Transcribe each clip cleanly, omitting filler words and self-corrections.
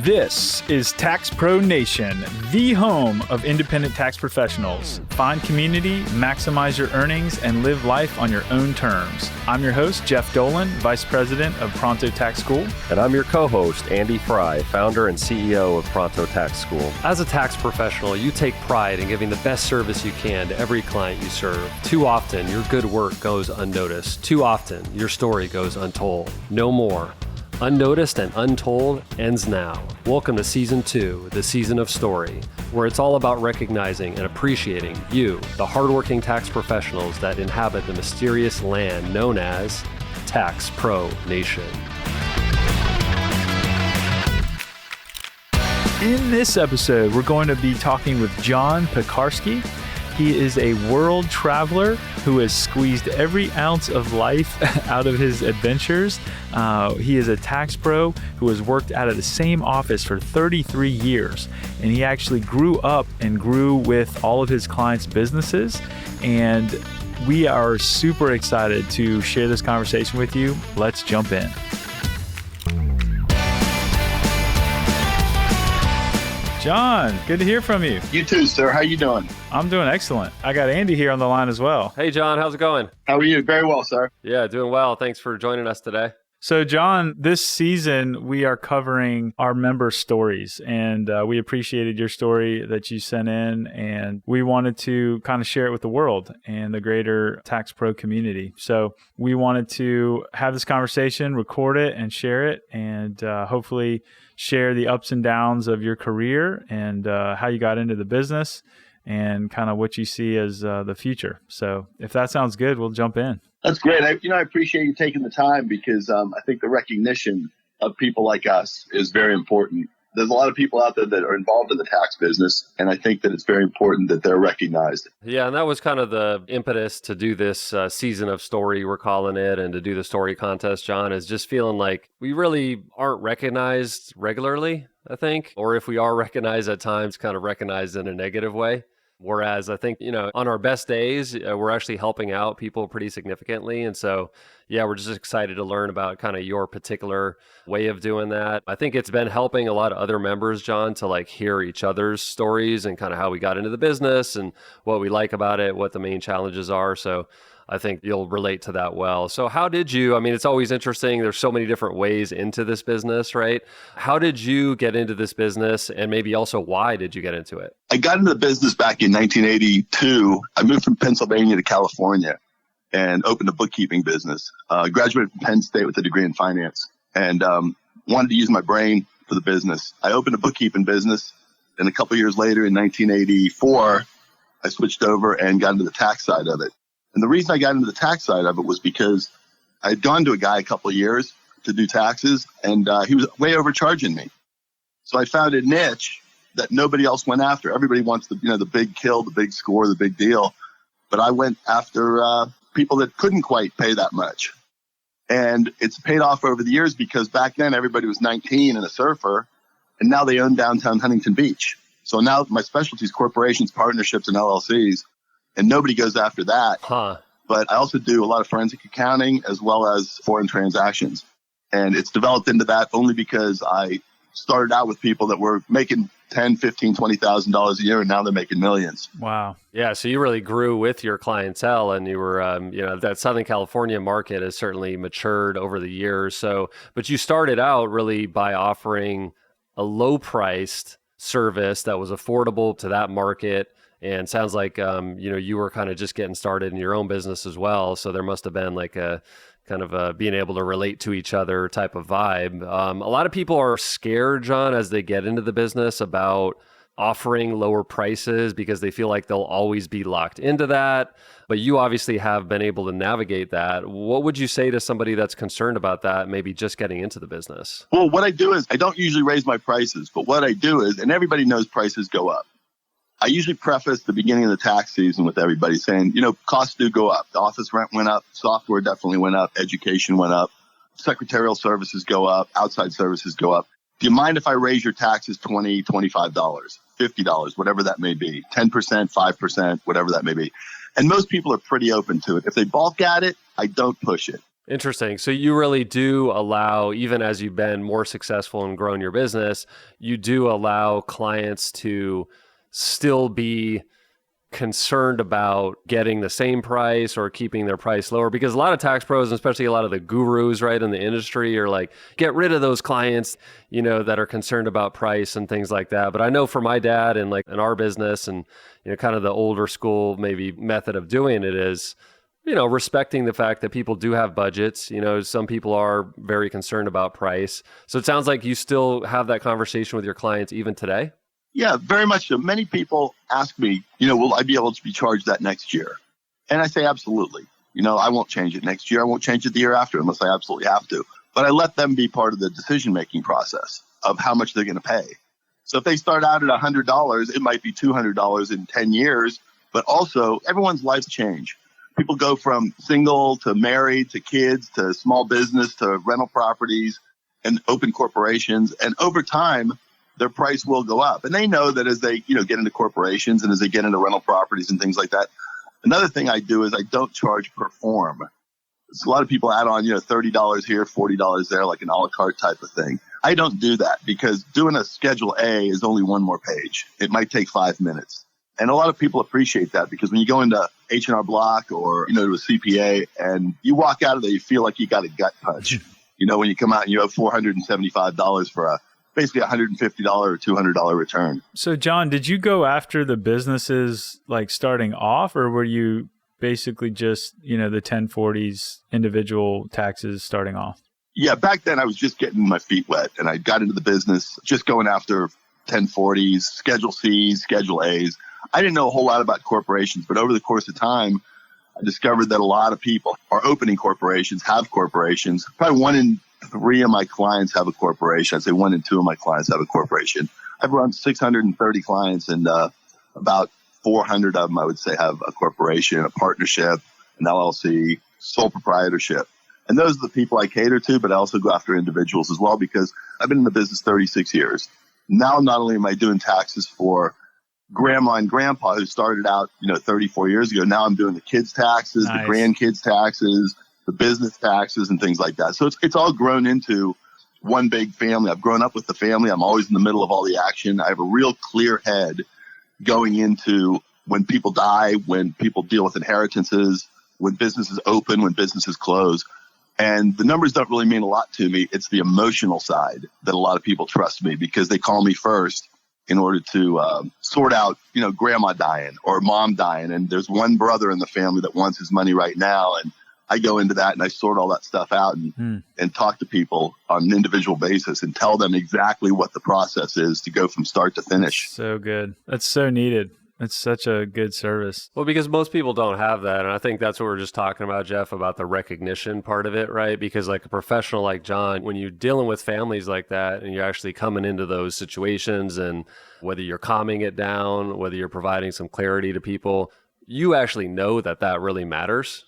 This is Tax Pro Nation, the home of independent tax professionals. Find community, maximize your earnings, and live life on your own terms. I'm your host, Jeff Dolan, Vice President of Pronto Tax School. And I'm your co-host, Andy Fry, founder and CEO of Pronto Tax School. As a tax professional, you take pride in giving the best service you can to every client you serve. Too often, your good work goes unnoticed. Too often, your story goes untold. No more. Unnoticed and Untold ends now. Welcome to Season 2, the Season of Story, where it's all about recognizing and appreciating you, the hardworking tax professionals that inhabit the mysterious land known as Tax Pro Nation. In this episode, we're going to be talking with John Piekarski. He is a world traveler who has squeezed every ounce of life out of his adventures. He is a tax pro who has worked out of the same office for 33 years. And he actually grew up and grew with all of his clients' businesses. And we are super excited to share this conversation with you. Let's jump in. John, good to hear from you. You too, sir. How you doing? I'm doing excellent. I got Andy here on the line as well. Hey, John, how's it going? How are you? Very well, sir. Yeah, doing well. Thanks for joining us today. So, John, this season, we are covering our member stories, and we appreciated your story that you sent in, and we wanted to kind of share it with the world and the greater tax pro community. So we wanted to have this conversation, record it, and share it, and hopefully share the ups and downs of your career and how you got into the business and kind of what you see as the future. So if that sounds good, we'll jump in. That's great. I appreciate you taking the time because I think the recognition of people like us is very important. There's a lot of people out there that are involved in the tax business, and I think that it's very important that they're recognized. Yeah, and that was kind of the impetus to do this season of story, we're calling it, and to do the story contest, John, is just feeling like we really aren't recognized regularly, I think, or if we are recognized at times, kind of recognized in a negative way. Whereas I think, on our best days, we're actually helping out people pretty significantly. And so, yeah, we're just excited to learn about kind of your particular way of doing that. I think it's been helping a lot of other members, John, to like hear each other's stories and kind of how we got into the business and what we like about it, what the main challenges are. So I think you'll relate to that well. So how did you, it's always interesting. There's so many different ways into this business, right? How did you get into this business? And maybe also why did you get into it? I got into the business back in 1982. I moved from Pennsylvania to California and opened a bookkeeping business. Graduated from Penn State with a degree in finance and wanted to use my brain for the business. I opened a bookkeeping business. And a couple of years later in 1984, I switched over and got into the tax side of it. And the reason I got into the tax side of it was because I had gone to a guy a couple of years to do taxes, and he was way overcharging me. So I found a niche that nobody else went after. Everybody wants the big kill, the big score, the big deal. But I went after people that couldn't quite pay that much. And it's paid off over the years because back then everybody was 19 and a surfer, and now they own downtown Huntington Beach. So now my specialty is corporations, partnerships, and LLCs. And nobody goes after that. But I also do a lot of forensic accounting as well as foreign transactions. And it's developed into that only because I started out with people that were making $10,000, $15,000, $20,000 a year, and now they're making millions. Wow. Yeah. So you really grew with your clientele, and you were, that Southern California market has certainly matured over the years. So, but you started out really by offering a low-priced service that was affordable to that market. And sounds like, you were kind of just getting started in your own business as well. So there must have been like a kind of a being able to relate to each other type of vibe. A lot of people are scared, John, as they get into the business about offering lower prices because they feel like they'll always be locked into that. But you obviously have been able to navigate that. What would you say to somebody that's concerned about that, maybe just getting into the business? Well, what I do is I don't usually raise my prices, but what I do is, and everybody knows prices go up. I usually preface the beginning of the tax season with everybody saying, costs do go up. The office rent went up. Software definitely went up. Education went up. Secretarial services go up. Outside services go up. Do you mind if I raise your taxes $20, $25, $50, whatever that may be, 10%, 5%, whatever that may be? And most people are pretty open to it. If they balk at it, I don't push it. Interesting. So you really do allow, even as you've been more successful and grown your business, you do allow clients to still be concerned about getting the same price or keeping their price lower, because a lot of tax pros, and especially a lot of the gurus, right, in the industry are like, get rid of those clients, that are concerned about price and things like that. But I know for my dad and like in our business and, kind of the older school maybe method of doing it is, respecting the fact that people do have budgets. Some people are very concerned about price. So it sounds like you still have that conversation with your clients even today. Yeah, very much so. Many people ask me, will I be able to be charged that next year? And I say, absolutely. I won't change it next year. I won't change it the year after unless I absolutely have to. But I let them be part of the decision-making process of how much they're going to pay. So if they start out at $100, it might be $200 in 10 years. But also, everyone's lives change. People go from single to married to kids to small business to rental properties and open corporations. And over time, their price will go up. And they know that as they, get into corporations and as they get into rental properties and things like that. Another thing I do is I don't charge per form. So a lot of people add on, $30 here, $40 there, like an a la carte type of thing. I don't do that because doing a Schedule A is only one more page. It might take 5 minutes. And a lot of people appreciate that because when you go into H&R Block or, to a CPA and you walk out of there, you feel like you got a gut punch. When you come out and you have $475 for basically $150 or $200 return. So John, did you go after the businesses like starting off, or were you basically just, the 1040s individual taxes starting off? Yeah, back then I was just getting my feet wet and I got into the business just going after 1040s, Schedule Cs, Schedule As. I didn't know a whole lot about corporations, but over the course of time, I discovered that a lot of people are opening corporations, have corporations. Probably 1 in 3 of my clients have a corporation. I'd say 1 in 2 of my clients have a corporation. I've run 630 clients and about 400 of them, I would say, have a corporation, a partnership, an LLC, sole proprietorship. And those are the people I cater to, but I also go after individuals as well because I've been in the business 36 years. Now, not only am I doing taxes for grandma and grandpa who started out, 34 years ago, now I'm doing the kids' taxes, Nice. the grandkids' taxes, the business taxes and things like that. So it's all grown into one big family. I've grown up with the family. I'm always in the middle of all the action. I have a real clear head going into when people die, when people deal with inheritances, when businesses open, when businesses close. And the numbers don't really mean a lot to me. It's the emotional side that a lot of people trust me because they call me first in order to sort out, grandma dying or mom dying. And there's one brother in the family that wants his money right now. And I go into that and I sort all that stuff out and talk to people on an individual basis and tell them exactly what the process is to go from start to finish. So good. That's so needed. It's such a good service. Well, because most people don't have that. And I think that's what we're just talking about, Jeff, about the recognition part of it, right? Because like a professional like John, when you're dealing with families like that and you're actually coming into those situations and whether you're calming it down, whether you're providing some clarity to people, you actually know that that really matters,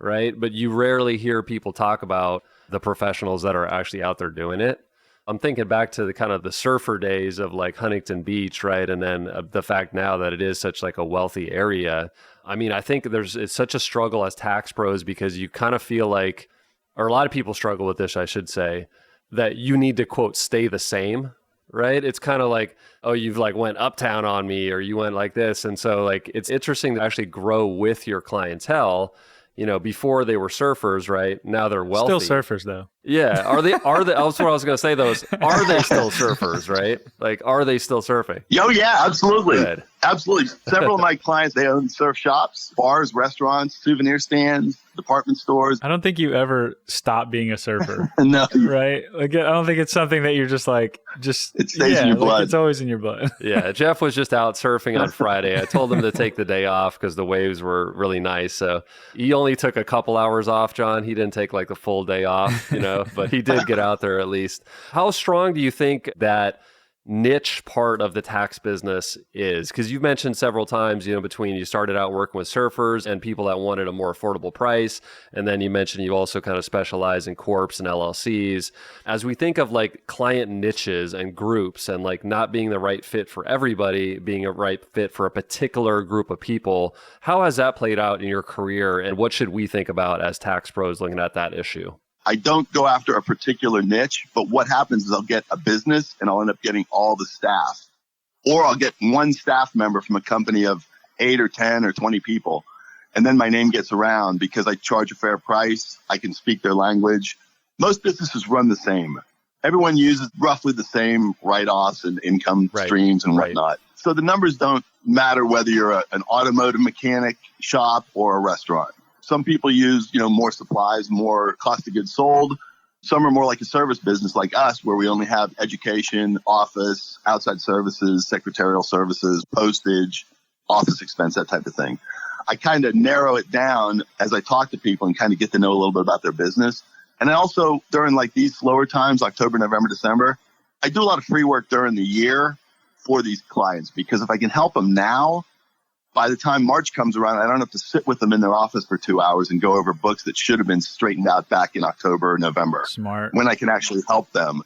right? But you rarely hear people talk about the professionals that are actually out there doing it. I'm thinking back to the kind of the surfer days of like Huntington Beach, right? And then the fact now that it is such like a wealthy area. I mean, I think it's such a struggle as tax pros because you kind of feel like, or a lot of people struggle with this, I should say, that you need to quote, stay the same, right? It's kind of like, oh, you've like went uptown on me or you went like this. And so like, it's interesting to actually grow with your clientele. Before they were surfers, right? Now they're wealthy. Still surfers though. Yeah. Are they, that's what I was going to say though, are they still surfers, right? Like, are they still surfing? Oh yeah, absolutely. Good. Absolutely. Several of my clients, they own surf shops, bars, restaurants, souvenir stands, department stores. I don't think you ever stop being a surfer. No. Right? Like, I don't think it's something that you're just it stays in your blood. It's always in your blood. Yeah. Jeff was just out surfing on Friday. I told him to take the day off because the waves were really nice. So he only took a couple hours off, John. He didn't take like the full day off, but he did get out there at least. How strong do you think that niche part of the tax business is? Because you've mentioned several times, between you started out working with surfers and people that wanted a more affordable price. And then you mentioned you also kind of specialize in corps and LLCs. As we think of like client niches and groups and like not being the right fit for everybody, being a right fit for a particular group of people, how has that played out in your career? And what should we think about as tax pros looking at that issue? I don't go after a particular niche, but what happens is I'll get a business and I'll end up getting all the staff. Or I'll get one staff member from a company of 8 or 10 or 20 people. And then my name gets around because I charge a fair price. I can speak their language. Most businesses run the same. Everyone uses roughly the same write-offs and income streams and whatnot. So the numbers don't matter whether you're an automotive mechanic shop or a restaurant. Some people use, more supplies, more cost of goods sold. Some are more like a service business like us, where we only have education, office, outside services, secretarial services, postage, office expense, that type of thing. I kind of narrow it down as I talk to people and kind of get to know a little bit about their business. And I also, during like these slower times, October, November, December, I do a lot of free work during the year for these clients, because if I can help them now, by the time March comes around, I don't have to sit with them in their office for 2 hours and go over books that should have been straightened out back in October or November. Smart. When I can actually help them.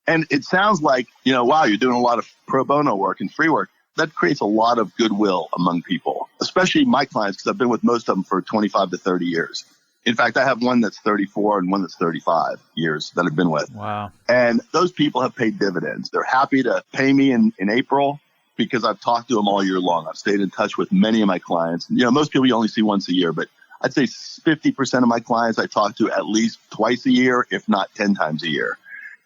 And it sounds like, wow, you're doing a lot of pro bono work and free work. That creates a lot of goodwill among people, especially my clients, because I've been with most of them for 25 to 30 years. In fact, I have one that's 34 and one that's 35 years that I've been with. Wow. And those people have paid dividends. They're happy to pay me in April, because I've talked to them all year long. I've stayed in touch with many of my clients. Most people you only see once a year, but I'd say 50% of my clients I talk to at least twice a year, if not 10 times a year.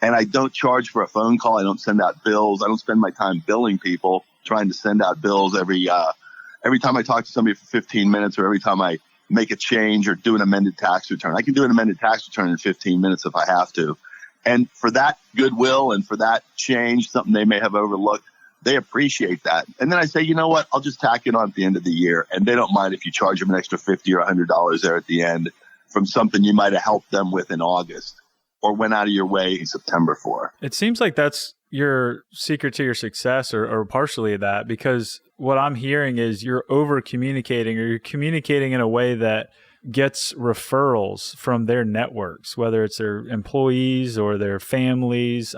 And I don't charge for a phone call. I don't send out bills. I don't spend my time billing people, trying to send out bills every time I talk to somebody for 15 minutes, or every time I make a change or do an amended tax return. I can do an amended tax return in 15 minutes if I have to. And for that goodwill and for that change, something they may have overlooked, they appreciate that. And then I say, you know what, I'll just tack it on at the end of the year. And they don't mind if you charge them an extra $50 or $100 there at the end from something you might have helped them with in August or went out of your way in September for. It seems like that's your secret to your success, or partially that, because what I'm hearing is you're over communicating, or you're communicating in a way that gets referrals from their networks, whether it's their employees or their families,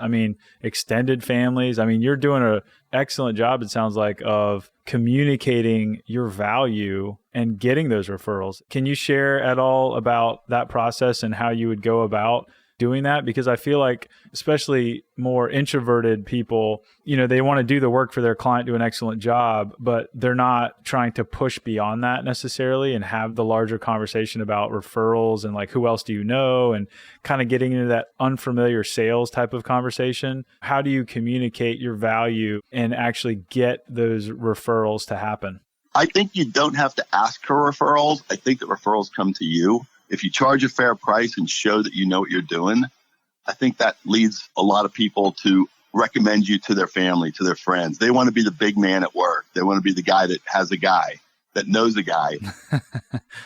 extended families. You're doing an excellent job, it sounds like, of communicating your value and getting those referrals. Can you share at all about that process and how you would go about doing that? Because I feel like, especially more introverted people, they want to do the work for their client, do an excellent job, but they're not trying to push beyond that necessarily and have the larger conversation about referrals and like, who else do you know? And kind of getting into that unfamiliar sales type of conversation. How do you communicate your value and actually get those referrals to happen? I think you don't have to ask for referrals. I think that referrals come to you. If you charge a fair price and show that you know what you're doing, I think that leads a lot of people to recommend you to their family, to their friends. They want to be the big man at work. They want to be the guy that has a guy, that knows a guy.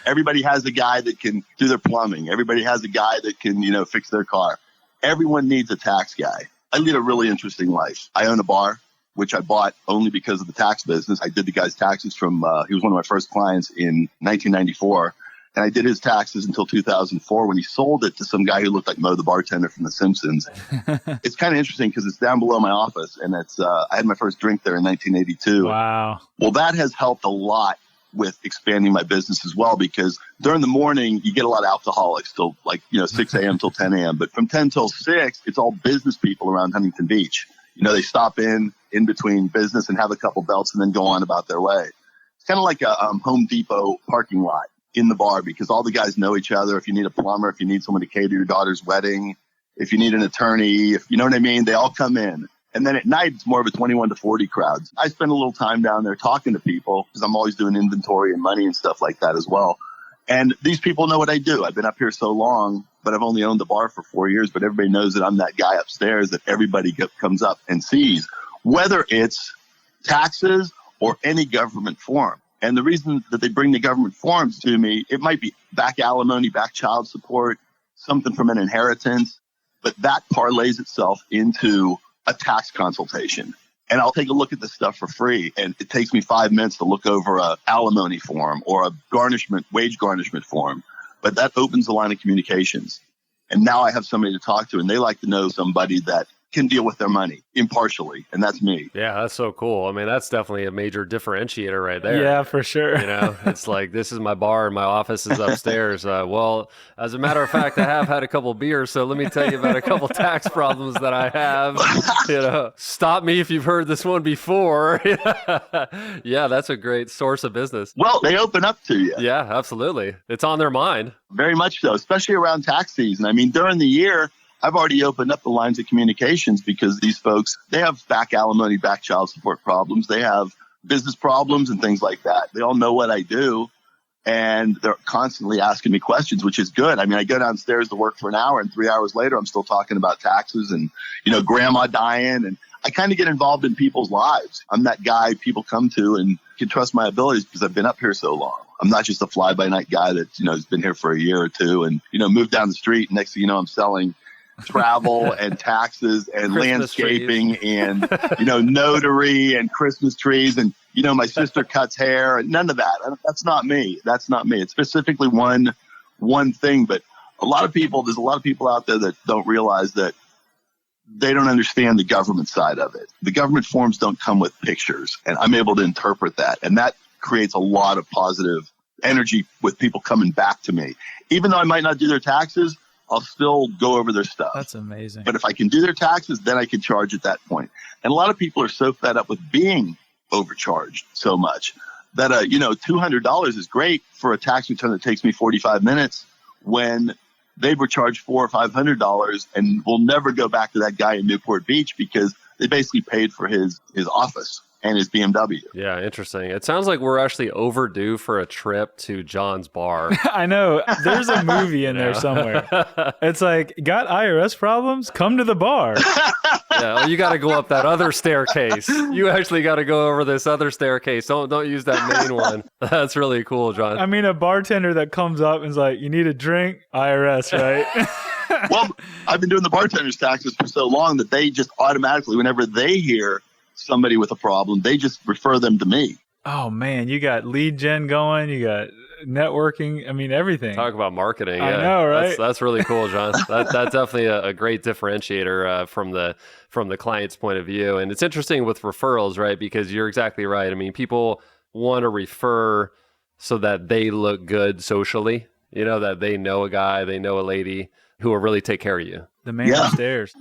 Everybody has a guy that can do their plumbing. Everybody has a guy that can, fix their car. Everyone needs a tax guy. I lead a really interesting life. I own a bar, which I bought only because of the tax business. I did the guy's taxes he was one of my first clients in 1994. And I did his taxes until 2004 when he sold it to some guy who looked like Mo the bartender from The Simpsons. It's kind of interesting because it's down below my office, and it's I had my first drink there in 1982. Wow. Well, that has helped a lot with expanding my business as well, because during the morning you get a lot of alcoholics till 6 a.m. till 10 a.m. But from 10 till 6, it's all business people around Huntington Beach. They stop in between business and have a couple belts and then go on about their way. It's kind of like a Home Depot parking lot in the bar, because all the guys know each other. If you need a plumber, if you need someone to cater your daughter's wedding, if you need an attorney, if you know what I mean, they all come in. And then at night, it's more of a 21 to 40 crowd. I spend a little time down there talking to people because I'm always doing inventory and money and stuff like that as well. And these people know what I do. I've been up here so long, but I've only owned the bar for 4 years. But everybody knows that I'm that guy upstairs that everybody comes up and sees, whether it's taxes or any government form. And the reason that they bring the government forms to me, it might be back alimony, back child support, something from an inheritance, but that parlays itself into a tax consultation. And I'll take a look at this stuff for free. And it takes me 5 minutes to look over a alimony form or a wage garnishment form. But that opens the line of communications. And now I have somebody to talk to, and they like to know somebody that can deal with their money impartially. And that's me. Yeah, that's so cool. I mean, that's definitely a major differentiator right there. Yeah, for sure. It's like, this is my bar and my office is upstairs. Well, as a matter of fact, I have had a couple beers, so let me tell you about a couple tax problems that I have. Stop me if you've heard this one before. Yeah, that's a great source of business. Well, they open up to you. Yeah, absolutely. It's on their mind. Very much so, especially around tax season. I mean, during the year, I've already opened up the lines of communications because these folks, they have back alimony, back child support problems. They have business problems and things like that. They all know what I do, and they're constantly asking me questions, which is good. I mean, I go downstairs to work for an hour, and 3 hours later, I'm still talking about taxes and, grandma dying. And I kind of get involved in people's lives. I'm that guy people come to and can trust my abilities because I've been up here so long. I'm not just a fly-by-night guy that, has been here for a year or two and, moved down the street. And next thing you know, I'm selling travel and taxes and Christmas landscaping trees. And, notary and Christmas trees. And, my sister cuts hair and none of that. That's not me. That's not me. It's specifically one thing. But there's a lot of people out there that don't realize that they don't understand the government side of it. The government forms don't come with pictures, and I'm able to interpret that. And that creates a lot of positive energy with people coming back to me. Even though I might not do their taxes, I'll still go over their stuff. That's amazing. But if I can do their taxes, then I can charge at that point. And a lot of people are so fed up with being overcharged so much that, $200 is great for a tax return that takes me 45 minutes when they were charged $400 or $500 and will never go back to that guy in Newport Beach because they basically paid for his office and his BMW. Yeah, interesting. It sounds like we're actually overdue for a trip to John's bar. I know. There's a movie in there somewhere. It's like, got IRS problems? Come to the bar. Yeah, well, you got to go up that other staircase. You actually got to go over this other staircase. Don't use that main one. That's really cool, John. I mean, a bartender that comes up and is like, you need a drink? IRS, right? Well, I've been doing the bartender's taxes for so long that they just automatically, whenever they hear somebody with a problem, they just refer them to me. Oh man, you got lead gen going, you got networking. I mean, everything. Talk about marketing. I yeah. know, right? That's really cool, John. That's definitely a great differentiator from the client's point of view. And it's interesting with referrals, right? Because you're exactly right. I mean, people want to refer so that they look good socially. That they know a guy, they know a lady who will really take care of you. The man upstairs.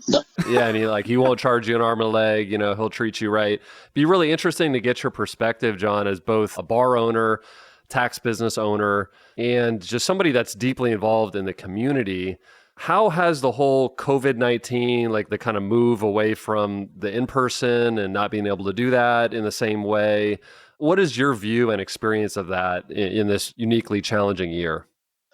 Yeah, and he won't charge you an arm and a leg. He'll treat you right. Be really interesting to get your perspective, John, as both a bar owner, tax business owner, and just somebody that's deeply involved in the community. How has the whole COVID-19, like the kind of move away from the in-person and not being able to do that in the same way, what is your view and experience of that in this uniquely challenging year?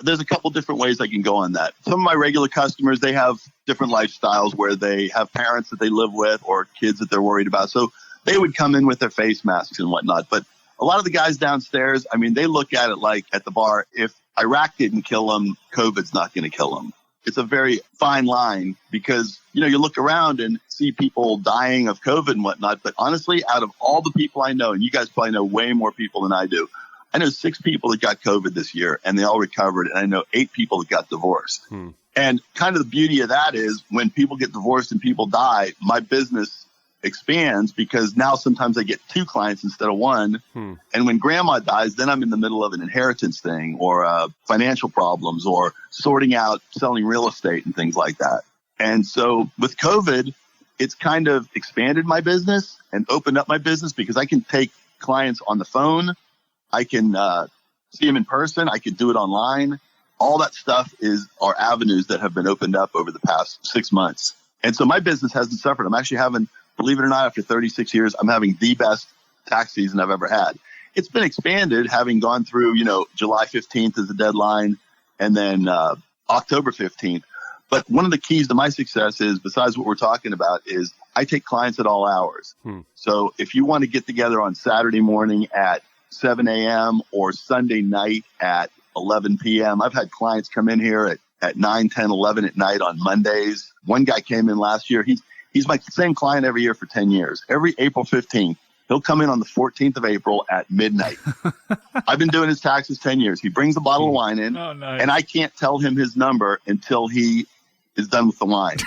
There's a couple different ways I can go on that. Some of my regular customers, they have different lifestyles where they have parents that they live with or kids that they're worried about. So they would come in with their face masks and whatnot. But a lot of the guys downstairs, I mean, they look at it like at the bar, if Iraq didn't kill them, COVID's not going to kill them. It's a very fine line because, you look around and see people dying of COVID and whatnot. But honestly, out of all the people I know, and you guys probably know way more people than I do, I know 6 people that got COVID this year and they all recovered. And I know 8 people that got divorced. And kind of the beauty of that is when people get divorced and people die, my business expands because now sometimes I get 2 clients instead of 1. And when grandma dies, then I'm in the middle of an inheritance thing or financial problems or sorting out selling real estate and things like that. And so with COVID, it's kind of expanded my business and opened up my business because I can take clients on the phone. I can see them in person. I can do it online. All that stuff are avenues that have been opened up over the past 6 months. And so my business hasn't suffered. I'm actually having, believe it or not, after 36 years, I'm having the best tax season I've ever had. It's been expanded, having gone through, July 15th is the deadline and then October 15th. But one of the keys to my success is, besides what we're talking about, is I take clients at all hours. So if you want to get together on Saturday morning at 7 a.m. or Sunday night at 11 p.m. I've had clients come in here at 9, 10, 11 at night on Mondays. One guy came in last year. He's my same client every year for 10 years. Every April 15th, he'll come in on the 14th of April at midnight. I've been doing his taxes 10 years. He brings a bottle of wine in, and I can't tell him his number until he is done with the wine.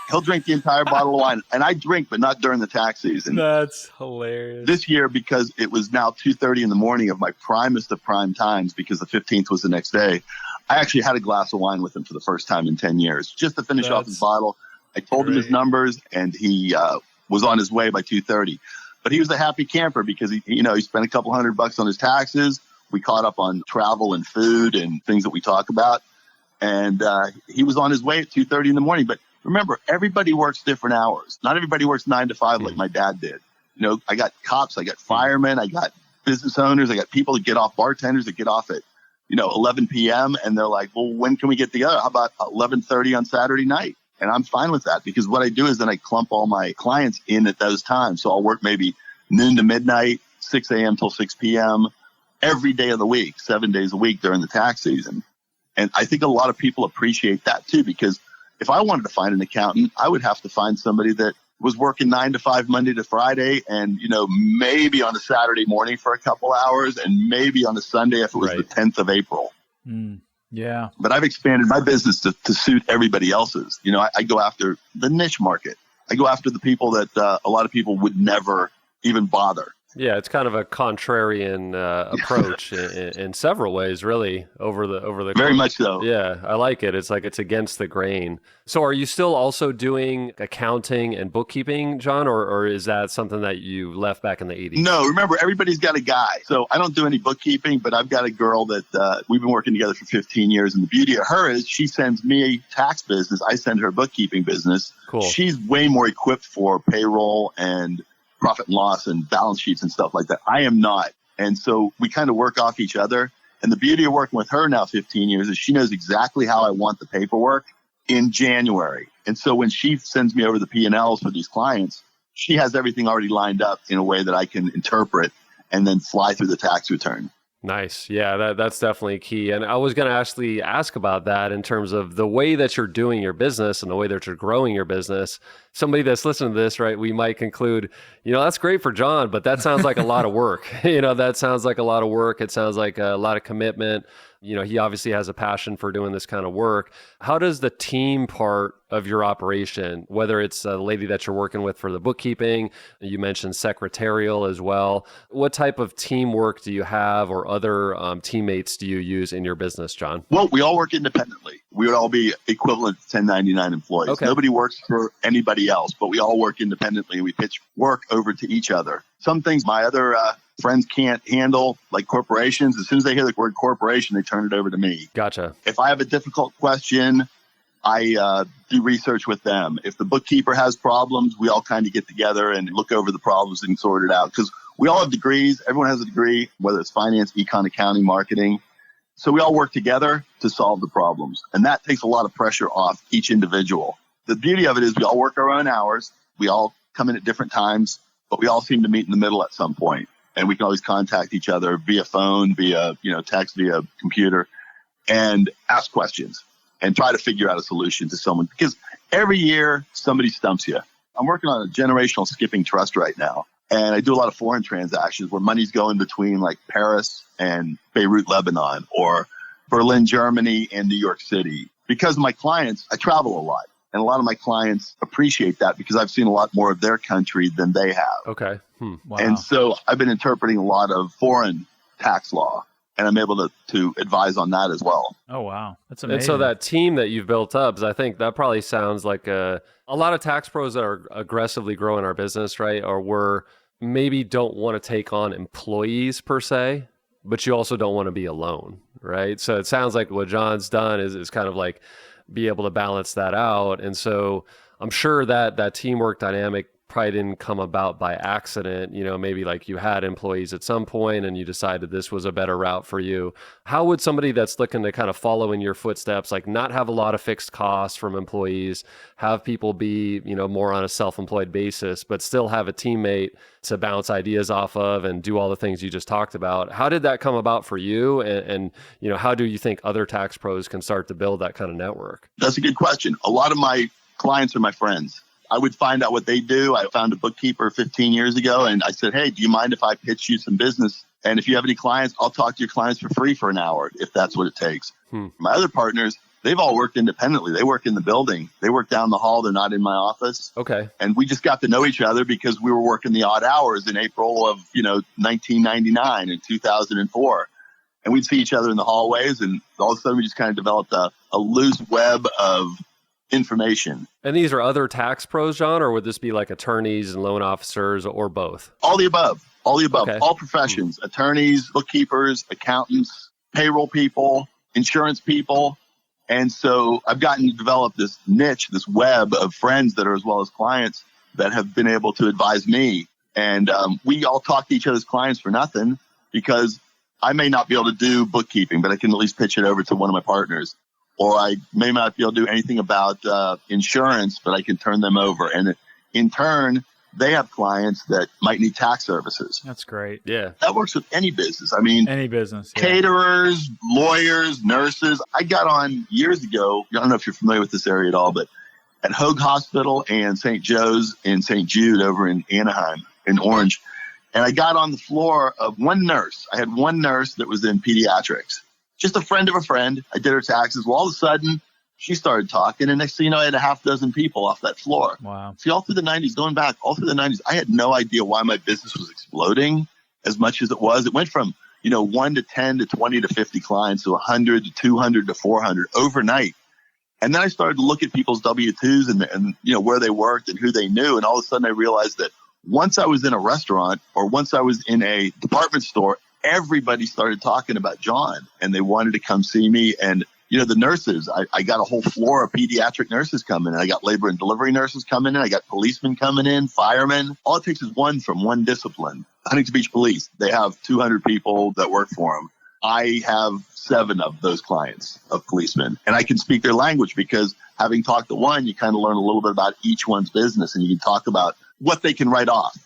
He'll drink the entire bottle of wine, and I drink, but not during the tax season. That's hilarious. This year, because it was now 2:30 in the morning of my primest of prime times, because the 15th was the next day, I actually had a glass of wine with him for the first time in 10 years, just to finish off his bottle. I told him his numbers, and he was on his way by 2:30. But he was a happy camper because he spent a couple $100 on his taxes. We caught up on travel and food and things that we talk about, and he was on his way at 2:30 in the morning. But remember, everybody works different hours. Not everybody works 9 to 5 like my dad did. I got cops, I got firemen, I got business owners, I got people that get off, bartenders that get off at 11 p.m. and they're like, well, when can we get together? How about 11:30 on Saturday night? And I'm fine with that, because what I do is then I clump all my clients in at those times. So I'll work maybe noon to midnight, 6 a.m. till 6 p.m. every day of the week, 7 days a week during the tax season. And I think a lot of people appreciate that too, because if I wanted to find an accountant, I would have to find somebody that was working 9 to 5 Monday to Friday, and maybe on a Saturday morning for a couple hours, and maybe on a Sunday if it was the 10th of April. Yeah. But I've expanded my business to suit everybody else's. I go after the niche market. I go after the people that a lot of people would never even bother. Yeah, it's kind of a contrarian approach in several ways, really, over the very much so. Yeah, I like it. It's like it's against the grain. So are you still also doing accounting and bookkeeping, John, or is that something that you left back in the 80s? No, remember, everybody's got a guy. So I don't do any bookkeeping, but I've got a girl that we've been working together for 15 years. And the beauty of her is she sends me tax business. I send her bookkeeping business. Cool. She's way more equipped for payroll and profit and loss and balance sheets and stuff like that. I am not. And so we kind of work off each other. And the beauty of working with her now 15 years is she knows exactly how I want the paperwork in January. And so when she sends me over the P&Ls for these clients, she has everything already lined up in a way that I can interpret and then fly through the tax return. Nice. Yeah, that's definitely key. And I was going to actually ask about that in terms of the way that you're doing your business and the way that you're growing your business. Somebody that's listening to this, right, we might conclude, that's great for John, but that sounds like a lot of work. That sounds like a lot of work. It sounds like a lot of commitment. He obviously has a passion for doing this kind of work. How does the team part of your operation, whether it's a lady that you're working with for the bookkeeping, you mentioned secretarial as well, what type of teamwork do you have, or other teammates do you use in your business, John? Well, we all work independently. We would all be equivalent to 1099 employees. Okay. Nobody works for anybody else, but we all work independently. We pitch work over to each other. Some things my other friends can't handle, like corporations. As soon as they hear the word corporation, they turn it over to me. Gotcha. If I have a difficult question, I do research with them. If the bookkeeper has problems, we all kind of get together and look over the problems and sort it out. Because we all have degrees. Everyone has a degree, whether it's finance, econ, accounting, marketing. So we all work together to solve the problems. And that takes a lot of pressure off each individual. The beauty of it is we all work our own hours. We all come in at different times, but we all seem to meet in the middle at some point. And we can always contact each other via phone, via text, via computer, and ask questions and try to figure out a solution to someone. Because every year somebody stumps you. I'm working on a generational skipping trust right now. And I do a lot of foreign transactions where money's going between like Paris and Beirut, Lebanon, or Berlin, Germany, and New York City. Because of my clients, I travel a lot. And a lot of my clients appreciate that because I've seen a lot more of their country than they have. Okay. Wow. And so I've been interpreting a lot of foreign tax law, and I'm able to advise on that as well. Oh, wow. That's amazing. And so that team that you've built up, I think that probably sounds like a lot of tax pros that are aggressively growing our business, right? Or we're maybe don't want to take on employees per se, but you also don't want to be alone, right? So it sounds like what John's done is kind of like be able to balance that out. And so I'm sure that teamwork dynamic probably didn't come about by accident. Maybe like you had employees at some point and you decided this was a better route for you. How would somebody that's looking to kind of follow in your footsteps, like not have a lot of fixed costs from employees, have people be, more on a self-employed basis, but still have a teammate to bounce ideas off of and do all the things you just talked about? How did that come about for you? And how do you think other tax pros can start to build that kind of network? That's a good question. A lot of my clients are my friends. I would find out what they do. I found a bookkeeper 15 years ago and I said, hey, do you mind if I pitch you some business? And if you have any clients, I'll talk to your clients for free for an hour if that's what it takes. My other partners, they've all worked independently. They work in the building. They work down the hall. They're not in my office. Okay. And we just got to know each other because we were working the odd hours in April of, 1999 and 2004. And we'd see each other in the hallways. And all of a sudden we just kind of developed a loose web of information. And these are other tax pros, John, or would this be like attorneys and loan officers or both? All the above. Okay. All professions, attorneys, bookkeepers, accountants, payroll people, insurance people. And so I've gotten to develop this niche, this web of friends that are as well as clients that have been able to advise me. And we all talk to each other's clients for nothing because I may not be able to do bookkeeping, but I can at least pitch it over to one of my partners. Or I may not be able to do anything about insurance, but I can turn them over. And in turn, they have clients that might need tax services. That's great. Yeah. That works with any business. I mean, any business. Yeah. Caterers, lawyers, nurses. I got on years ago. I don't know if you're familiar with this area at all, but at Hoag Hospital and St. Joe's and St. Jude over in Anaheim, in Orange. And I got on the floor of one nurse. I had one nurse that was in pediatrics. Just a friend of a friend. I did her taxes. Well, all of a sudden, she started talking, and next thing you know, I had a half dozen people off that floor. Wow. See, all through the 90s, going back, all through the 90s, I had no idea why my business was exploding as much as it was. It went from, 1 to 10 to 20 to 50 clients to 100 to 200 to 400 overnight. And then I started to look at people's W-2s and where they worked and who they knew. And all of a sudden, I realized that once I was in a restaurant or once I was in a department store, everybody started talking about John, and they wanted to come see me. And the nurses, I got a whole floor of pediatric nurses coming in. I got labor and delivery nurses coming in. I got policemen coming in, firemen. All it takes is one from one discipline. Huntington Beach Police, they have 200 people that work for them. I have 7 of those clients of policemen, and I can speak their language because having talked to one, you kind of learn a little bit about each one's business, and you can talk about what they can write off,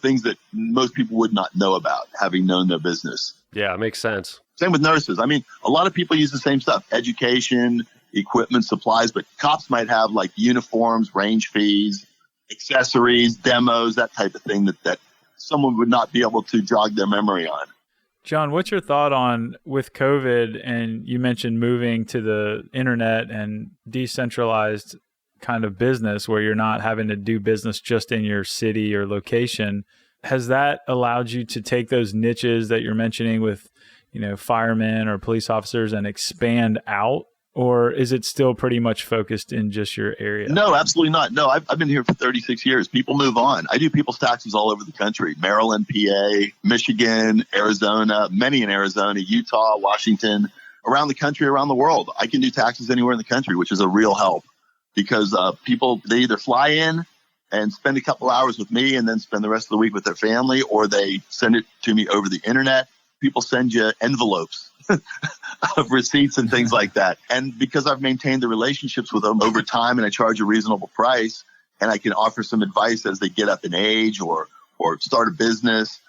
things that most people would not know about having known their business. Yeah, it makes sense. Same with nurses. I mean, a lot of people use the same stuff, education, equipment, supplies, but cops might have like uniforms, range fees, accessories, demos, that type of thing that someone would not be able to jog their memory on. John, what's your thought on with COVID, and you mentioned moving to the internet and decentralized kind of business where you're not having to do business just in your city or location. Has that allowed you to take those niches that you're mentioning with, firemen or police officers and expand out? Or is it still pretty much focused in just your area? No, absolutely not. No, I've been here for 36 years. People move on. I do people's taxes all over the country. Maryland, PA, Michigan, Arizona, many in Arizona, Utah, Washington, around the country, around the world. I can do taxes anywhere in the country, which is a real help because people, they either fly in and spend a couple hours with me and then spend the rest of the week with their family, or they send it to me over the internet. People send you envelopes of receipts and things like that. And because I've maintained the relationships with them over time and I charge a reasonable price and I can offer some advice as they get up in age or start a business,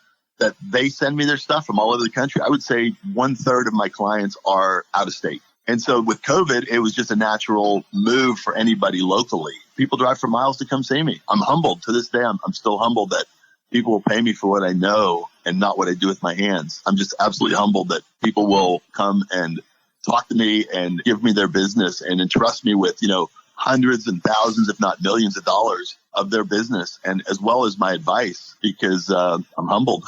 that they send me their stuff from all over the country. I would say 1/3 of my clients are out of state. And so with COVID, it was just a natural move for anybody locally. People drive for miles to come see me. I'm humbled to this day. I'm still humbled that people will pay me for what I know and not what I do with my hands. I'm just absolutely humbled that people will come and talk to me and give me their business and entrust me with, hundreds and thousands, if not millions of dollars of their business, and as well as my advice, because I'm humbled.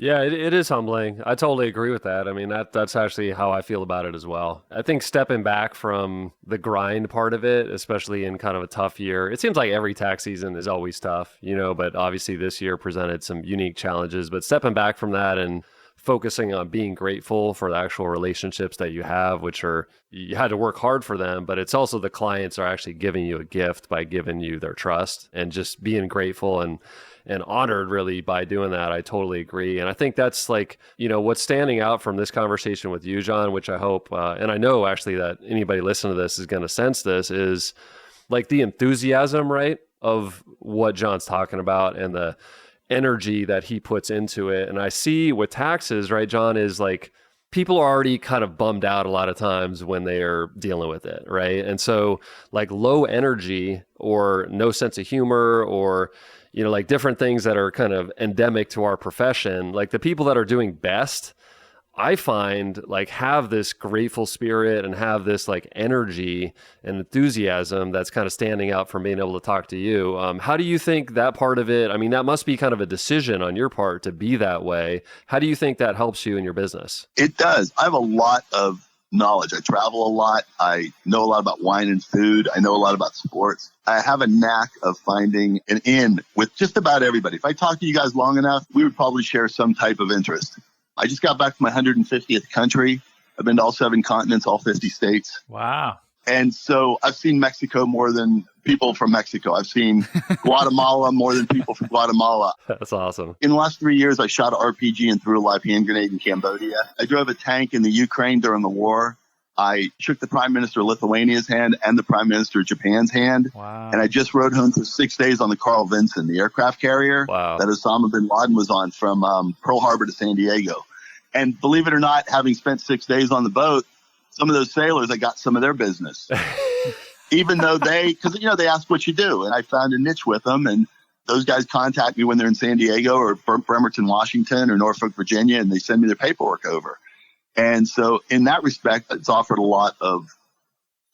Yeah, it is humbling. I totally agree with that. I mean, that's actually how I feel about it as well. I think stepping back from the grind part of it, especially in kind of a tough year, it seems like every tax season is always tough, but obviously this year presented some unique challenges. But stepping back from that and focusing on being grateful for the actual relationships that you have, which are, you had to work hard for them, but it's also the clients are actually giving you a gift by giving you their trust, and just being grateful and honored really by doing that. I totally agree. And I think that's like, what's standing out from this conversation with you, John, which I hope, and I know actually that anybody listening to this is going to sense this, is like the enthusiasm, right, of what John's talking about and the energy that he puts into it. And I see with taxes, right, John, is like people are already kind of bummed out a lot of times when they are dealing with it, right? And so like low energy or no sense of humor or, you know, like different things that are kind of endemic to our profession, like the people that are doing best, I find like have this grateful spirit and have this like energy and enthusiasm that's kind of standing out from being able to talk to you. How do you think that part of it, I mean, that must be kind of a decision on your part to be that way. How do you think that helps you in your business? It does. I have a lot of knowledge. I travel a lot. I know a lot about wine and food. I know a lot about sports. I have a knack of finding an in with just about everybody. If I talk to you guys long enough, we would probably share some type of interest. I just got back from my 150th country. I've been to all 7 continents, all 50 states. Wow. And so I've seen Mexico more than people from Mexico. I've seen Guatemala more than people from Guatemala. That's awesome. In the last 3 years, I shot an RPG and threw a live hand grenade in Cambodia. I drove a tank in the Ukraine during the war. I shook the Prime Minister of Lithuania's hand and the Prime Minister of Japan's hand. Wow. And I just rode home for 6 days on the Carl Vinson, the aircraft carrier that Osama bin Laden was on from Pearl Harbor to San Diego. And believe it or not, having spent 6 days on the boat, some of those sailors, I got some of their business. Even though because, you know, they ask what you do. And I found a niche with them. And those guys contact me when they're in San Diego or Bremerton, Washington or Norfolk, Virginia, and they send me their paperwork over. And so in that respect, it's offered a lot of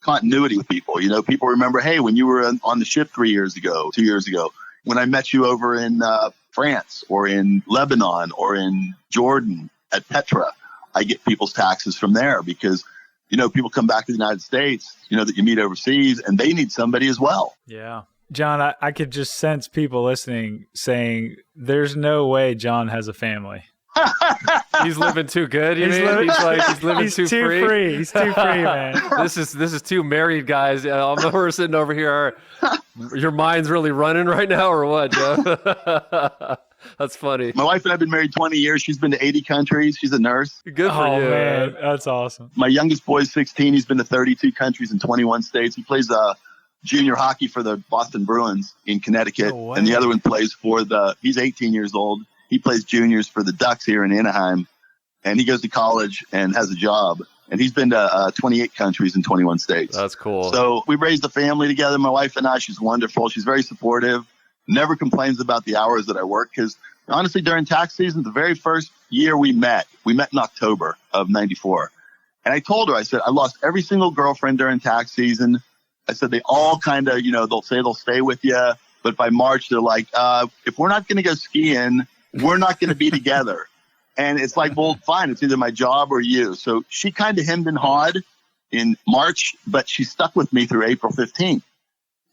continuity with people. You know, people remember, hey, when you were on the ship 2 years ago, when I met you over in France or in Lebanon or in Jordan at Petra, I get people's taxes from there because, you know, people come back to the United States, you know, that you meet overseas and they need somebody as well. Yeah. John, I could just sense people listening saying, there's no way John has a family. He's living too good, you mean? He's living too free. He's too free, man. This is two married guys. We're sitting over here. Your mind's really running right now, or what, Joe? That's funny. My wife and I have been married 20 years. She's been to 80 countries. She's a nurse. Good for you. Man. That's awesome. My youngest boy's 16. He's been to 32 countries in 21 states. He plays junior hockey for the Boston Bruins in Connecticut. No way. And the other one plays he's 18 years old. He plays juniors for the Ducks here in Anaheim, and he goes to college and has a job. And he's been to 28 countries in 21 states. That's cool. So we raised a family together, my wife and I. She's wonderful. She's very supportive, never complains about the hours that I work. Because honestly, during tax season, the very first year we met in October of 94. And I told her, I said, I lost every single girlfriend during tax season. I said, they all kind of, you know, they'll say they'll stay with you. But by March, they're like, if we're not going to go skiing, we're not going to be together. And it's like, well, fine. It's either my job or you. So she kind of hemmed and hawed in March, but she stuck with me through April 15th.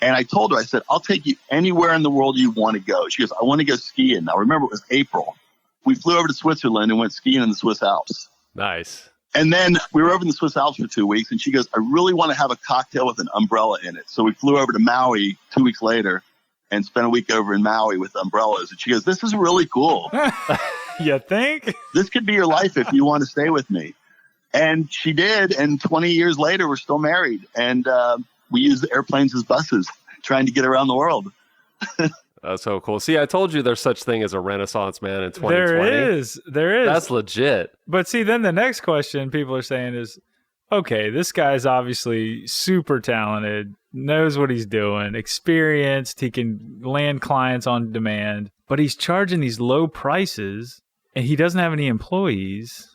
And I told her, I said, I'll take you anywhere in the world you want to go. She goes, I want to go skiing. Now, remember, it was April. We flew over to Switzerland and went skiing in the Swiss Alps. Nice. And then we were over in the Swiss Alps for 2 weeks. And she goes, I really want to have a cocktail with an umbrella in it. So we flew over to Maui 2 weeks later and spent a week over in Maui with umbrellas. And she goes, this is really cool. You think? This could be your life if you want to stay with me. And she did. And 20 years later, we're still married. And we use airplanes as buses trying to get around the world. That's so cool. See, I told you there's such thing as a renaissance man in 2020. There is. That's legit. But see, then the next question people are saying is, okay, this guy's obviously super talented, knows what he's doing, experienced, he can land clients on demand, but he's charging these low prices and he doesn't have any employees.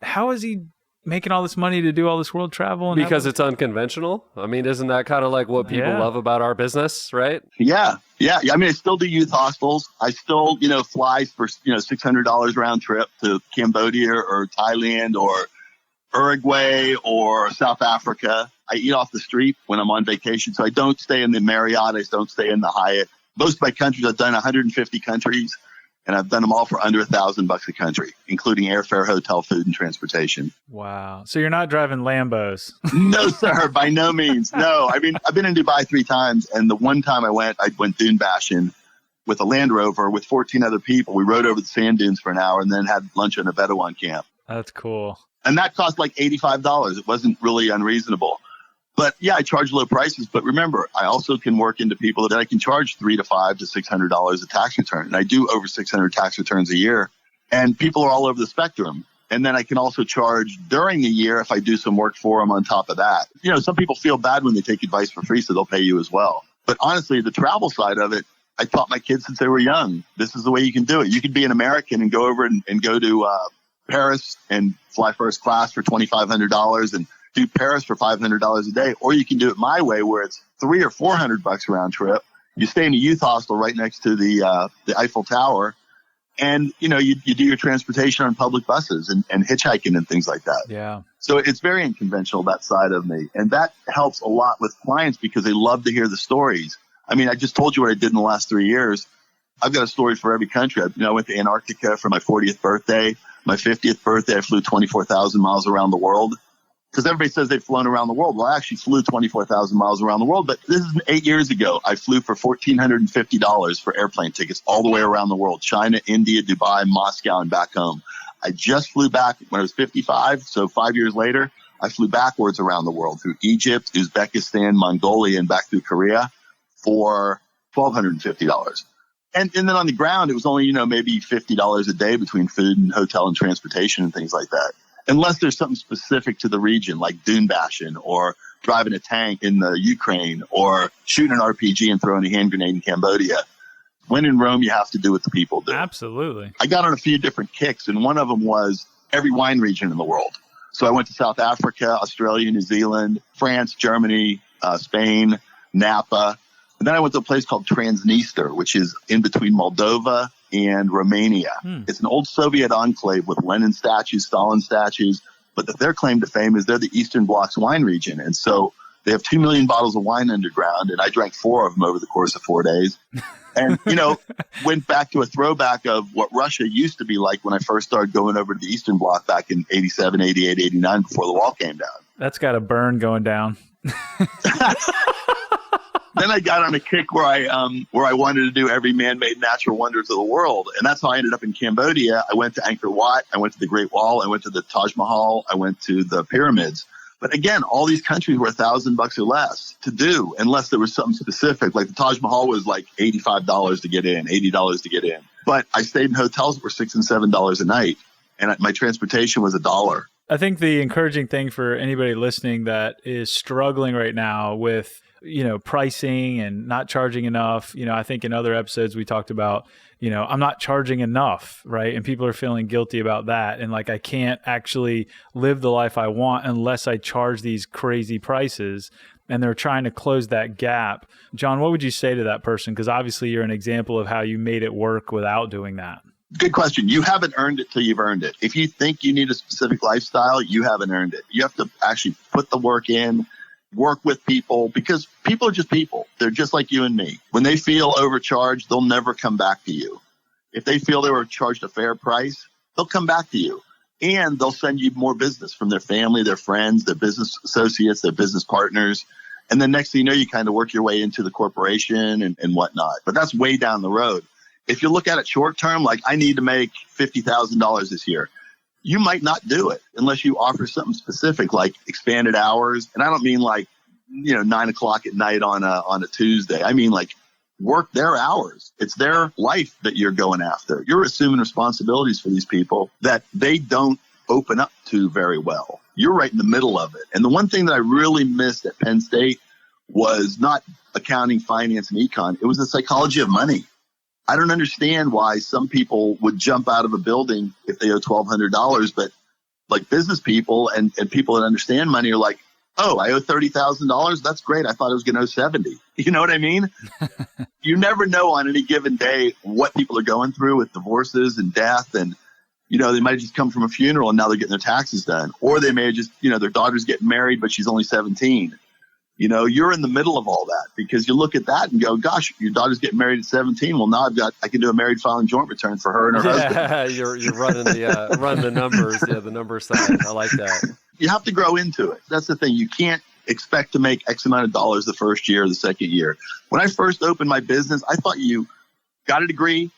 How is he making all this money to do all this world travel? And because it's unconventional. I mean, isn't that kind of like what people love about our business, right? Yeah. I mean, I still do youth hostels. I still, fly for, $600 round trip to Cambodia or Thailand or Uruguay or South Africa. I eat off the street when I'm on vacation. So I don't stay in the Marriott. I don't stay in the Hyatt. Most of my countries, I've done 150 countries, and I've done them all for under $1,000 a country, including airfare, hotel, food, and transportation. Wow. So you're not driving Lambos? No, sir. By no means. No. I mean, I've been in Dubai 3 times, and the one time I went dune bashing with a Land Rover with 14 other people. We rode over the sand dunes for an hour and then had lunch in a Bedouin camp. That's cool. And that cost like $85. It wasn't really unreasonable. But yeah, I charge low prices. But remember, I also can work into people that I can charge $300 to $500 to $600 a tax return. And I do over 600 tax returns a year. And people are all over the spectrum. And then I can also charge during the year if I do some work for them on top of that. You know, some people feel bad when they take advice for free, so they'll pay you as well. But honestly, the travel side of it, I taught my kids since they were young. This is the way you can do it. You can be an American and go over and go to Paris and fly first class for $2,500 and do Paris for $500 a day. Or you can do it my way, where it's $300 or $400 round trip. You stay in a youth hostel right next to the Eiffel Tower. And, you know, you do your transportation on public buses and hitchhiking and things like that. Yeah. So it's very unconventional, that side of me. And that helps a lot with clients because they love to hear the stories. I mean, I just told you what I did in the last 3 years. I've got a story for every country. I went to Antarctica for my 40th birthday. My 50th birthday, I flew 24,000 miles around the world. Because everybody says they've flown around the world. Well, I actually flew 24,000 miles around the world. But this is 8 years ago. I flew for $1,450 for airplane tickets all the way around the world. China, India, Dubai, Moscow, and back home. I just flew back when I was 55. So 5 years later, I flew backwards around the world through Egypt, Uzbekistan, Mongolia, and back through Korea for $1,250. And then on the ground, it was only, maybe $50 a day between food and hotel and transportation and things like that. Unless there's something specific to the region, like dune bashing or driving a tank in the Ukraine or shooting an RPG and throwing a hand grenade in Cambodia. When in Rome, you have to do what the people do. Absolutely. I got on a few different kicks, and one of them was every wine region in the world. So I went to South Africa, Australia, New Zealand, France, Germany, Spain, Napa. And then I went to a place called Transnistria, which is in between Moldova and Romania. It's an old Soviet enclave with Lenin statues, Stalin statues, but their claim to fame is they're the Eastern Bloc's wine region. And so they have 2 million bottles of wine underground, and I drank 4 of them over the course of 4 days. And, went back to a throwback of what Russia used to be like when I first started going over to the Eastern Bloc back in 87, 88, 89 before the wall came down. That's got a burn going down. Then I got on a kick where I wanted to do every man-made natural wonders of the world. And that's how I ended up in Cambodia. I went to Angkor Wat. I went to the Great Wall. I went to the Taj Mahal. I went to the pyramids. But again, all these countries were $1,000 or less to do, unless there was something specific. Like the Taj Mahal was like $85 to get in, $80 to get in. But I stayed in hotels that were $6 and $7 a night. And my transportation was $1. I think the encouraging thing for anybody listening that is struggling right now with pricing and not charging enough. I think in other episodes we talked about, I'm not charging enough, right? And people are feeling guilty about that. And like, I can't actually live the life I want unless I charge these crazy prices. And they're trying to close that gap. John, what would you say to that person? Because obviously you're an example of how you made it work without doing that. Good question. You haven't earned it till you've earned it. If you think you need a specific lifestyle, you haven't earned it. You have to actually put the work in. Work with people, because people are just people. They're just like you and me. When they feel overcharged, they'll never come back to you. If they feel they were charged a fair price, they'll come back to you. And they'll send you more business from their family, their friends, their business associates, their business partners. And then next thing you know, you kind of work your way into the corporation and whatnot. But that's way down the road. If you look at it short term, like I need to make $50,000 this year. You might not do it unless you offer something specific like expanded hours. And I don't mean like, 9 o'clock at night on a Tuesday. I mean like work their hours. It's their life that you're going after. You're assuming responsibilities for these people that they don't open up to very well. You're right in the middle of it. And the one thing that I really missed at Penn State was not accounting, finance, and econ. It was the psychology of money. I don't understand why some people would jump out of a building if they owe $1,200, but like business people and people that understand money are like, oh, I owe $30,000. That's great. I thought I was going to owe 70. You know what I mean? You never know on any given day what people are going through with divorces and death. And, they might just come from a funeral and now they're getting their taxes done. Or they may just, their daughter's getting married, but she's only 17. You're in the middle of all that because you look at that and go, gosh, your daughter's getting married at 17. Well, now I can do a married filing joint return for her and her husband. Yeah, you're running the numbers. Yeah, the number side. I like that. You have to grow into it. That's the thing. You can't expect to make X amount of dollars the first year or the second year. When I first opened my business, I thought you got a degree,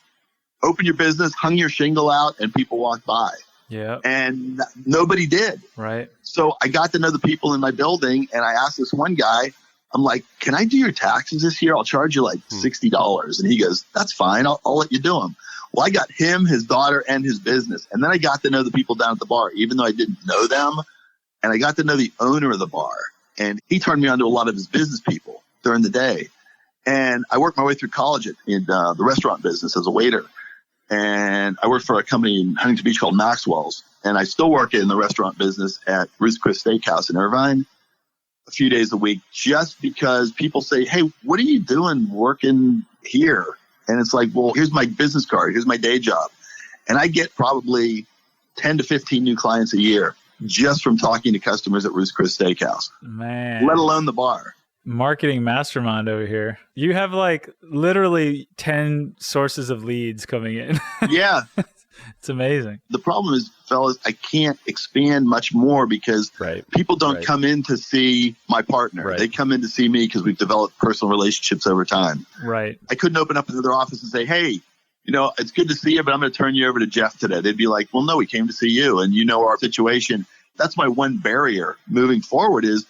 opened your business, hung your shingle out, and people walked by. Yeah. And nobody did. Right. So I got to know the people in my building, and I asked this one guy, I'm like, can I do your taxes this year? I'll charge you like $60. And he goes, that's fine. I'll let you do them. Well, I got him, his daughter, and his business. And then I got to know the people down at the bar, even though I didn't know them. And I got to know the owner of the bar. And he turned me on to a lot of his business people during the day. And I worked my way through college in the restaurant business as a waiter. And I worked for a company in Huntington Beach called Maxwell's. And I still work in the restaurant business at Ruth's Chris Steakhouse in Irvine a few days a week, just because people say, hey, what are you doing working here? And it's like, well, here's my business card. Here's my day job. And I get probably 10 to 15 new clients a year just from talking to customers at Ruth's Chris Steakhouse, Man, let alone the bar. Marketing mastermind over here. You have like literally 10 sources of leads coming in. Yeah. It's amazing. The problem is, fellas, I can't expand much more because people don't come in to see my partner. Right. They come in to see me because we've developed personal relationships over time. Right. I couldn't open up another office and say, hey, you know, it's good to see you, but I'm going to turn you over to Jeff today. They'd be like, well, no, we came to see you and you know our situation. That's my one barrier moving forward is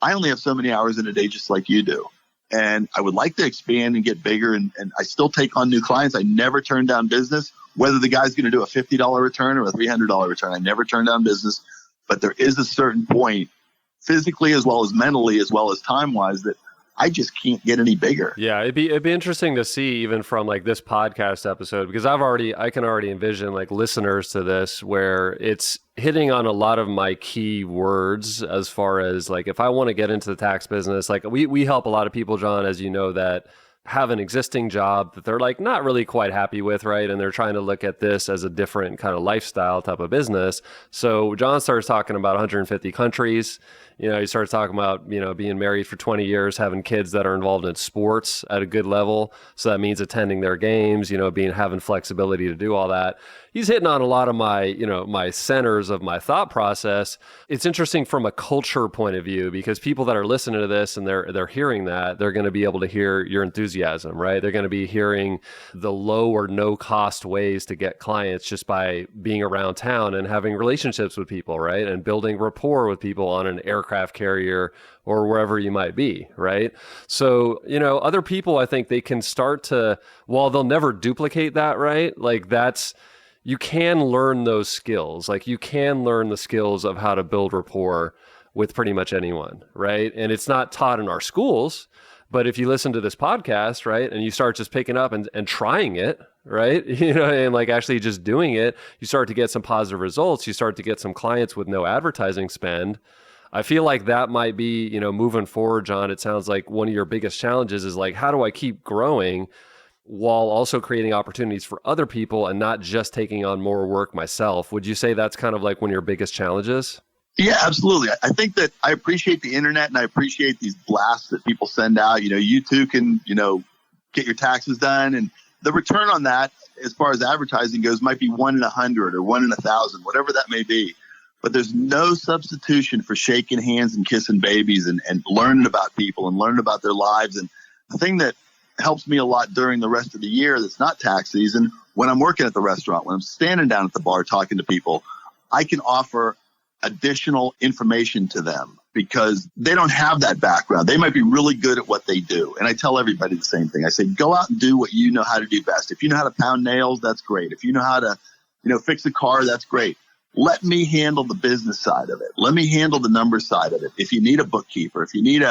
I only have so many hours in a day just like you do. And I would like to expand and get bigger. And I still take on new clients. I never turn down business, whether the guy's going to do a $50 return or a $300 return. I never turn down business. But there is a certain point physically as well as mentally as well as time-wise that I just can't get any bigger. Yeah, it'd be interesting to see even from like this podcast episode, because I can already envision like listeners to this where it's hitting on a lot of my key words as far as like if I want to get into the tax business, like we help a lot of people, John, as you know, that have an existing job that they're like not really quite happy with, right? And they're trying to look at this as a different kind of lifestyle type of business. So John starts talking about 150 countries. You know, he starts talking about, you know, being married for 20 years, having kids that are involved in sports at a good level. So that means attending their games, you know, having flexibility to do all that. He's hitting on a lot of my, you know, my centers of my thought process. It's interesting from a culture point of view because people that are listening to this and they're hearing that, they're going to be able to hear your enthusiasm, right? They're going to be hearing the low or no cost ways to get clients just by being around town and having relationships with people, right? And building rapport with people on an aircraft carrier or wherever you might be, right? So, you know, other people, I think they can start to, while they'll never duplicate that, right? Like you can learn those skills. Like you can learn the skills of how to build rapport with pretty much anyone, right? And it's not taught in our schools, but if you listen to this podcast, right, and you start just picking up and trying it, right, you know, and like actually just doing it, you start to get some positive results. You start to get some clients with no advertising spend. I feel like that might be, you know, moving forward, John, it sounds like one of your biggest challenges is like, how do I keep growing while also creating opportunities for other people and not just taking on more work myself? Would you say that's kind of like one of your biggest challenges? Yeah, absolutely. I think that I appreciate the internet and I appreciate these blasts that people send out. You know, you too can, you know, get your taxes done. And the return on that, as far as advertising goes, might be 1 in 100 or 1 in 1,000, whatever that may be. But there's no substitution for shaking hands and kissing babies and learning about people and learning about their lives. And the thing that helps me a lot during the rest of the year that's not tax season, when I'm working at the restaurant, when I'm standing down at the bar talking to people, I can offer additional information to them because they don't have that background. They might be really good at what they do. And I tell everybody the same thing. I say, go out and do what you know how to do best. If you know how to pound nails, that's great. If you know how to, you know, fix a car, that's great. Let me handle the business side of it. Let me handle the numbers side of it. If you need a bookkeeper, if you need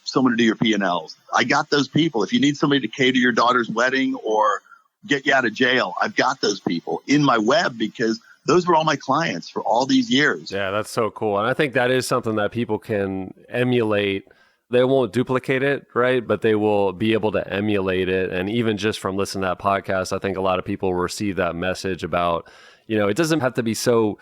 someone to do your P&Ls, I got those people. If you need somebody to cater your daughter's wedding or get you out of jail, I've got those people in my web because those were all my clients for all these years. Yeah, that's so cool. And I think that is something that people can emulate. They won't duplicate it, right? But they will be able to emulate it. And even just from listening to that podcast, I think a lot of people will receive that message about, you know, it doesn't have to be so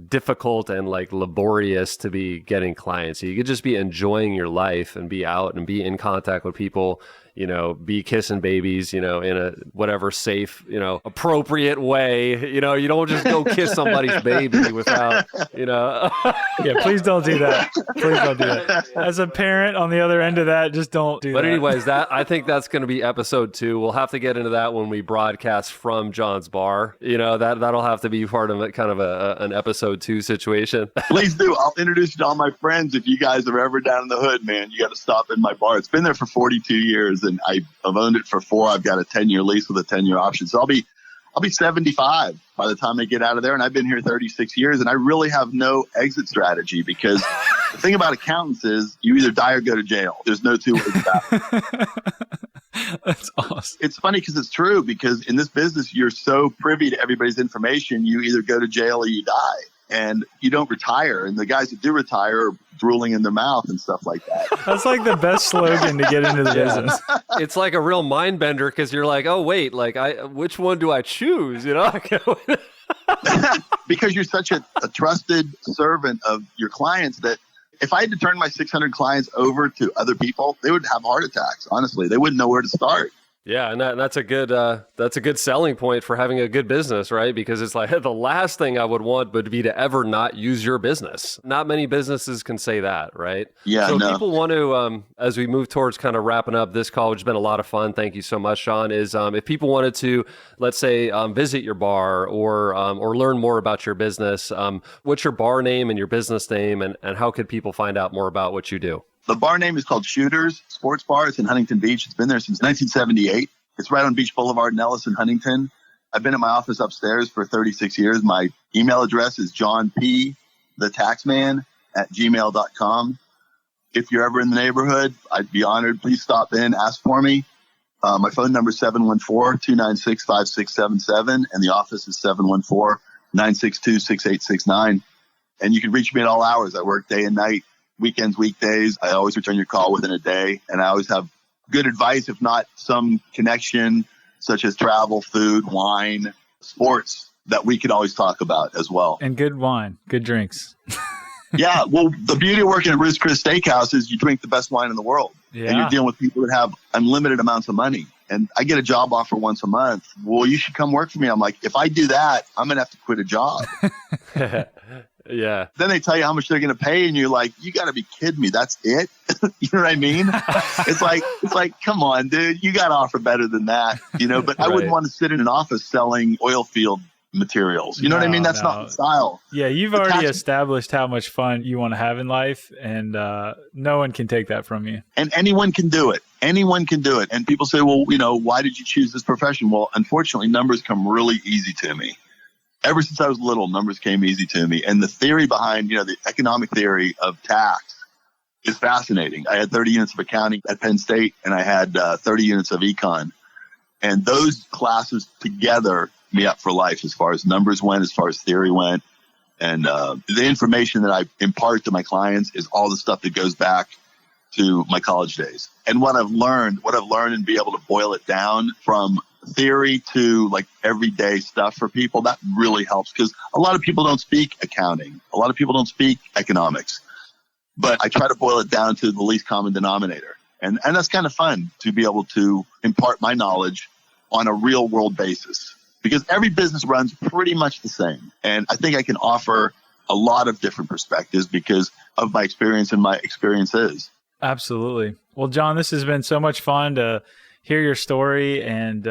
difficult and like laborious to be getting clients. You could just be enjoying your life and be out and be in contact with people, you know, be kissing babies, you know, in a whatever safe, you know, appropriate way. You know, you don't just go kiss somebody's baby without, you know. Yeah, please don't do that. Please don't do that. As a parent on the other end of that, just don't do that. But anyways, I think that's going to be episode 2. We'll have to get into that when we broadcast from John's bar. You know, that'll have to be part of kind of an episode 2 situation. Please do. I'll introduce you to all my friends. If you guys are ever down in the hood, man, you got to stop in my bar. It's been there for 42 years. And I've owned it for 4. I've got a 10-year lease with a 10-year option. So I'll be 75 by the time I get out of there. And I've been here 36 years and I really have no exit strategy because the thing about accountants is you either die or go to jail. There's no two ways about it. That's awesome. It's funny because it's true, because in this business, you're so privy to everybody's information. You either go to jail or you die, and you don't retire. And the guys that do retire are drooling in their mouth and stuff like that. That's like the best slogan to get into the business. It's like a real mind bender because you're like, oh, wait, like which one do I choose? You know, because you're such a trusted servant of your clients that if I had to turn my 600 clients over to other people, they would have heart attacks. Honestly, they wouldn't know where to start. Yeah, and that's a good selling point for having a good business, right? Because it's like the last thing I would want would be to ever not use your business. Not many businesses can say that, right? Yeah. So people want to, as we move towards kind of wrapping up this call, which has been a lot of fun. Thank you so much, Sean. Is if people wanted to, let's say, visit your bar or learn more about your business, what's your bar name and your business name, and how could people find out more about what you do? The bar name is called Shooters Sports Bar. It's in Huntington Beach. It's been there since 1978. It's right on Beach Boulevard in Ellis in Huntington. I've been in my office upstairs for 36 years. My email address is johnpthetaxman@gmail.com. If you're ever in the neighborhood, I'd be honored. Please stop in, ask for me. My phone number is 714-296-5677, and the office is 714-962-6869. And you can reach me at all hours. I work day and night. Weekends, weekdays. I always return your call within a day, and I always have good advice, if not some connection, such as travel, food, wine, sports, that we can always talk about as well. And good wine, good drinks. Yeah, well, the beauty of working at Ruth's Chris Steakhouse is you drink the best wine in the world. Yeah. And you're dealing with people that have unlimited amounts of money. And I get a job offer once a month. Well, you should come work for me. I'm like, if I do that, I'm going to have to quit a job. Yeah. Then they tell you how much they're going to pay, and you're like, you got to be kidding me. That's it? You know what I mean? It's like, come on, dude, you got to offer better than that, but I wouldn't want to sit in an office selling oil field materials. You know what I mean? That's not the style. Yeah. You've already established how much fun you want to have in life, and no one can take that from you. And anyone can do it. Anyone can do it. And people say, well, why did you choose this profession? Well, unfortunately, numbers come really easy to me. Ever since I was little, numbers came easy to me. And the theory behind, the economic theory of tax is fascinating. I had 30 units of accounting at Penn State, and I had 30 units of econ. And those classes together me up for life as far as numbers went, as far as theory went. And the information that I impart to my clients is all the stuff that goes back to my college days. And what I've learned and be able to boil it down from theory to like everyday stuff for people, that really helps, because a lot of people don't speak accounting. A lot of people don't speak economics, but I try to boil it down to the least common denominator. And that's kind of fun to be able to impart my knowledge on a real world basis, because every business runs pretty much the same. And I think I can offer a lot of different perspectives because of my experience and my experiences. Absolutely. Well, John, this has been so much fun to hear your story and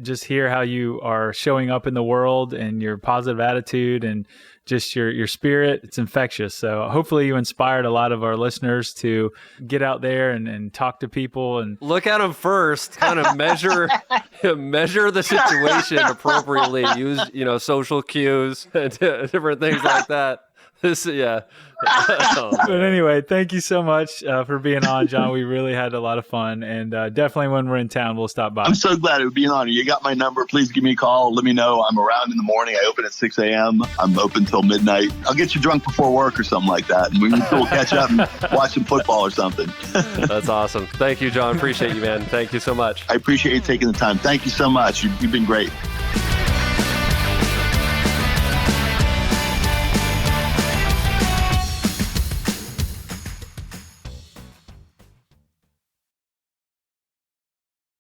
just hear how you are showing up in the world and your positive attitude and just your spirit. It's infectious. So hopefully you inspired a lot of our listeners to get out there and talk to people and look at them first, kind of measure the situation appropriately, use, social cues and different things like that. But anyway, thank you so much for being on, John. We really had a lot of fun, and definitely when we're in town, we'll stop by. I'm so glad. It would be an honor. You got my number. Please give me a call. Let me know. I'm around in the morning. I open at 6 a.m. I'm open till midnight. I'll get you drunk before work or something like that, and we'll catch up and watch some football or something. That's awesome. Thank you, John. Appreciate you, man. Thank you so much. I appreciate you taking the time. Thank you so much. You've been great.